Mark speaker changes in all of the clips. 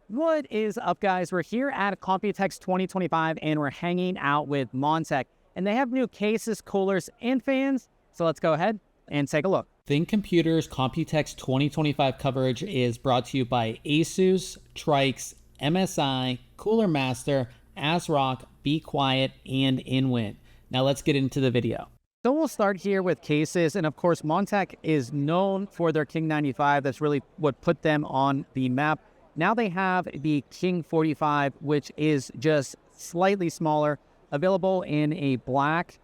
Speaker 1: What is up, guys? We're here at Computex 2025 and we're hanging out with Montech, and they have new cases, coolers, and fans. So let's go ahead and take a look. ThinkComputers Computex 2025 coverage is brought to you by ASUS, TRYX, MSI, Cooler Master, ASRock, Be Quiet, and InWin. Now let's get into the video. So we'll start here with cases, and of course Montech is known for their King 95. That's really what put them on the map. Now they have the King 45, which is just slightly smaller, available in a black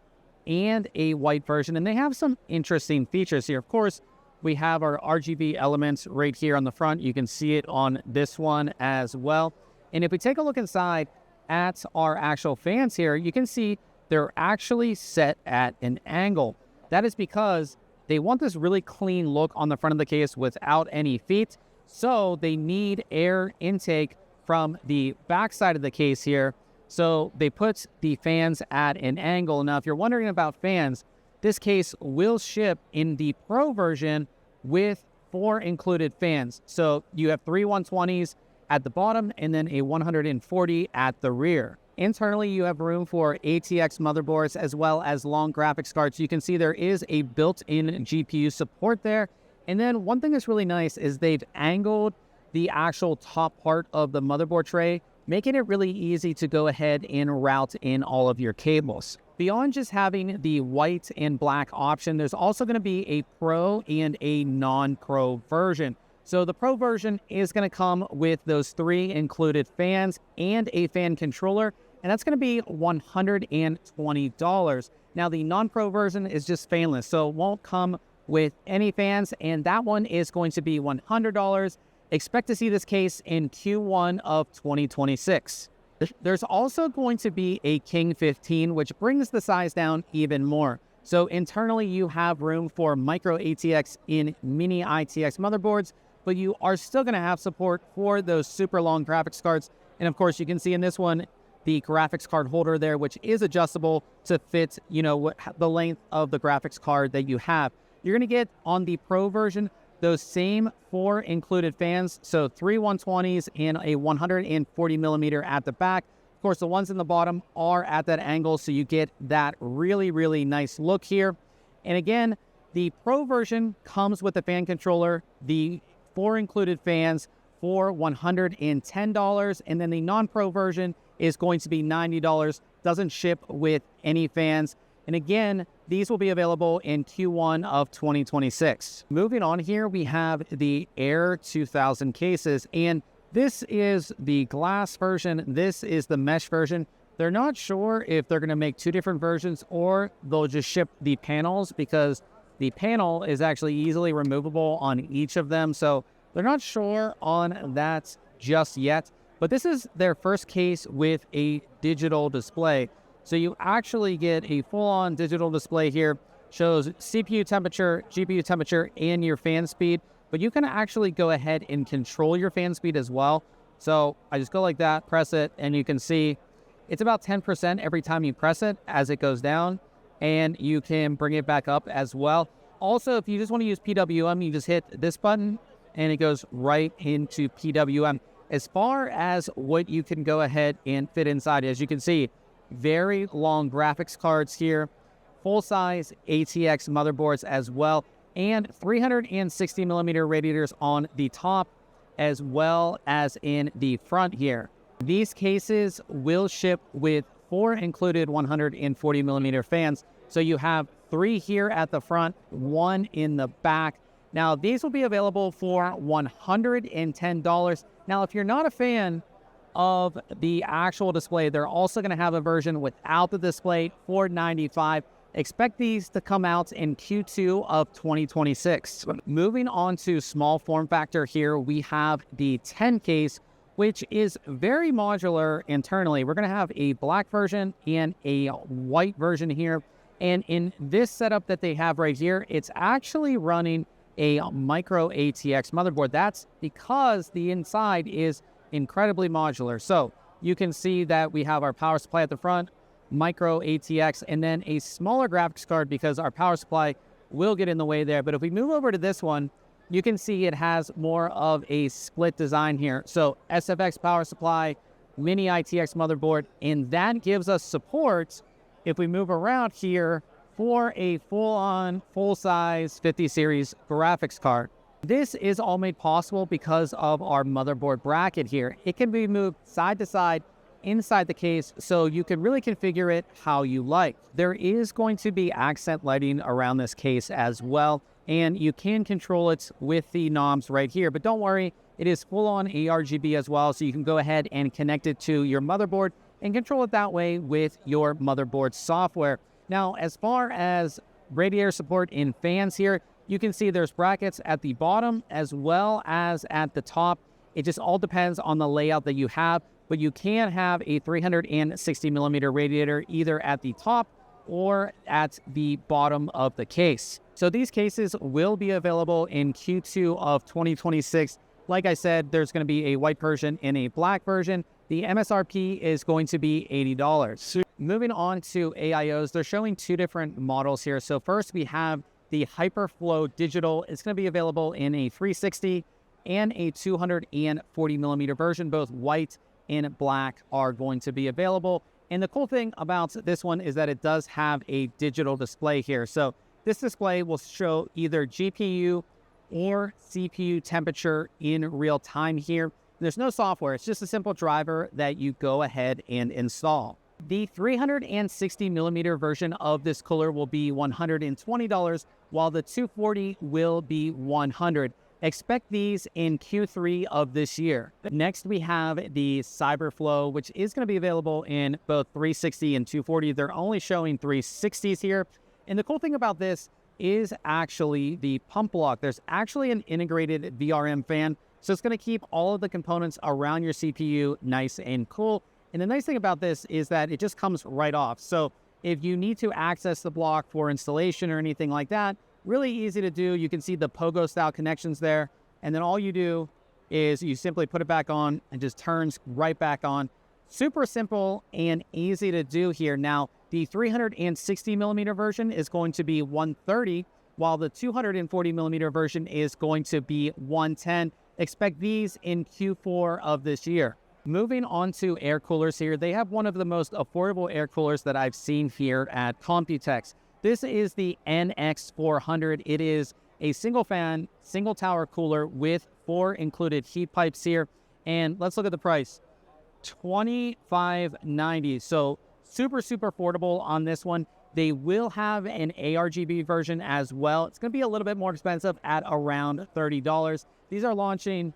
Speaker 1: and a white version. And they have some interesting features here. Of course, we have our RGB elements right here on the front. You can see it on this one as well. And if we take a look inside at our actual fans here, you can see they're actually set at an angle. That is because they want this really clean look on the front of the case without any feet. So they need air intake from the back side of the case here. So they put the fans at an angle. Now, if you're wondering about fans, this case will ship in the Pro version with 4 included fans. So you have 3 120s at the bottom and then a 140 at the rear. Internally, you have room for ATX motherboards as well as long graphics cards. You can see there is a built-in GPU support there. And then one thing that's really nice is they've angled the actual top part of the motherboard tray, making it really easy to go ahead and route in all of your cables. Beyond just having the white and black option, there's also going to be a Pro and a non-Pro version. So the Pro version is going to come with those 3 included fans and a fan controller, and that's going to be $120. Now the non-Pro version is just fanless, so it won't come with any fans, and that one is going to be $100. Expect to see this case in Q1 of 2026. There's also going to be a King 15, which brings the size down even more. So internally, you have room for micro ATX in mini ITX motherboards, but you are still going to have support for those super long graphics cards. And of course, you can see in this one, the graphics card holder there, which is adjustable to fit, the length of the graphics card that you have. You're going to get on the Pro version those same 4 included fans, so 3 120s and a 140 millimeter at the back. Of course, the ones in the bottom are at that angle, so you get that really, really nice look here. And again, the Pro version comes with the fan controller, the 4 included fans for $110, and then the non-Pro version is going to be $90, doesn't ship with any fans. And again, these will be available in Q1 of 2026. Moving on here, we have the Air 2000 cases, and this is the glass version. This is the mesh version. They're not sure if they're going to make 2 different versions or they'll just ship the panels, because the panel is actually easily removable on each of them. So they're not sure on that just yet, but this is their first case with a digital display. So you actually get a full-on digital display here, shows CPU temperature, GPU temperature, and your fan speed, but you can actually go ahead and control your fan speed as well. So I just go like that, press it, and you can see it's about 10% every time you press it as it goes down, and you can bring it back up as well. Also, if you just want to use PWM, you just hit this button, and it goes right into PWM. As far as what you can go ahead and fit inside, as you can see, very long graphics cards here, full-size ATX motherboards as well, and 360 millimeter radiators on the top as well as in the front here. These cases will ship with 4 included 140 millimeter fans. So you have 3 here at the front, 1 in the back. Now these will be available for $110. Now, if you're not a fan of the actual display, they're also going to have a version without the display for $95. Expect these to come out in Q2 of 2026. Moving on to small form factor here, we have the 10 case, which is very modular internally. We're going to have a black version and a white version here. And in this setup that they have right here, it's actually running a micro ATX motherboard. That's because the inside is incredibly modular. So you can see that we have our power supply at the front, micro ATX, and then a smaller graphics card because our power supply will get in the way there. But if we move over to this one, you can see it has more of a split design here. So SFX power supply, mini ITX motherboard, and that gives us support, if we move around here, for a full-on, full-size 50 series graphics card. This is all made possible because of our motherboard bracket here. It can be moved side to side inside the case, so you can really configure it how you like. There is going to be accent lighting around this case as well, and you can control it with the knobs right here. But don't worry, it is full-on ARGB as well, so you can go ahead and connect it to your motherboard and control it that way with your motherboard software. Now, as far as radiator support in fans here, you can see there's brackets at the bottom as well as at the top. It just all depends on the layout that you have, but you can have a 360 millimeter radiator either at the top or at the bottom of the case. So these cases will be available in Q2 of 2026. Like I said, there's going to be a white version and a black version. The MSRP is going to be $80. Moving on to AIOs, they're showing two different models here. So first we have the HyperFlow Digital. It's going to be available in a 360 and a 240 millimeter version. Both white and black are going to be available. And the cool thing about this one is that it does have a digital display here. So this display will show either GPU or CPU temperature in real time here. There's no software, it's just a simple driver that you go ahead and install. The 360 millimeter version of this cooler will be $120, while the 240 will be $100. Expect these in Q3 of this year. Next, we have the CyberFlow, which is going to be available in both 360 and 240. They're only showing 360s here. And the cool thing about this is actually the pump block. There's actually an integrated VRM fan, so it's going to keep all of the components around your CPU nice and cool. And the nice thing about this is that it just comes right off. So if you need to access the block for installation or anything like that, really easy to do. You can see the pogo style connections there. And then all you do is you simply put it back on and just turns right back on. Super simple and easy to do here. Now, the 360 millimeter version is going to be $130, while the 240 millimeter version is going to be $110. Expect these in Q4 of this year. Moving on to air coolers here, they have one of the most affordable air coolers that I've seen here at Computex. This is the NX400. It is a single fan, single tower cooler with 4 included heat pipes here. And let's look at the price, $25.90. So super affordable on this one. They will have an ARGB version as well. It's going to be a little bit more expensive at around $30. These are launching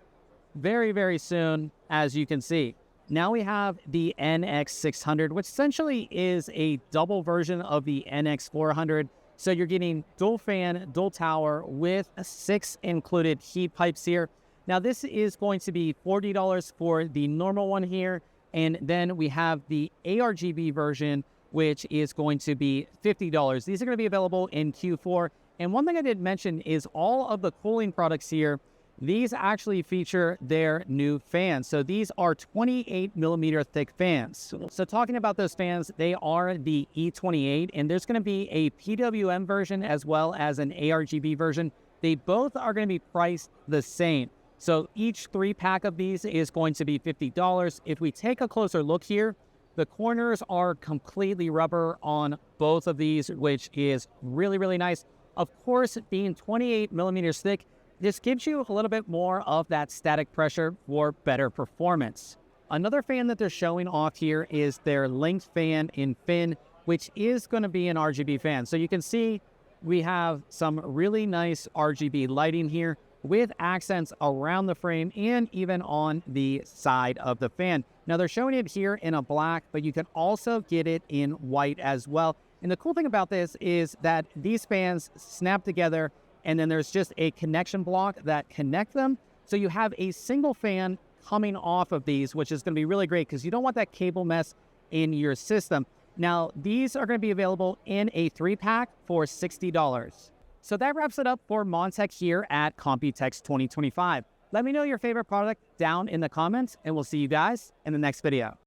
Speaker 1: very soon, as you can see. Now we have the NX600, which essentially is a double version of the NX400. So you're getting dual fan, dual tower with 6 included heat pipes here. Now this is going to be $40 for the normal one here. And then we have the ARGB version, which is going to be $50. These are going to be available in Q4. And one thing I didn't mention is all of the cooling products here, these actually feature their new fans. So these are 28 millimeter thick fans. So talking about those fans, they are the E28, and there's going to be a PWM version as well as an ARGB version. They both are going to be priced the same. So each 3-pack of these is going to be $50. If we take a closer look here, the corners are completely rubber on both of these, which is really nice. Of course, being 28 millimeters thick, this gives you a little bit more of that static pressure for better performance. Another fan that they're showing off here is their linked fan in fin, which is going to be an RGB fan. So you can see we have some really nice RGB lighting here with accents around the frame and even on the side of the fan. Now they're showing it here in a black, but you can also get it in white as well. And the cool thing about this is that these fans snap together, and then there's just a connection block that connect them. So you have a single fan coming off of these, which is going to be really great because you don't want that cable mess in your system. Now, these are going to be available in a 3-pack for $60. So that wraps it up for Montech here at Computex 2025. Let me know your favorite product down in the comments, and we'll see you guys in the next video.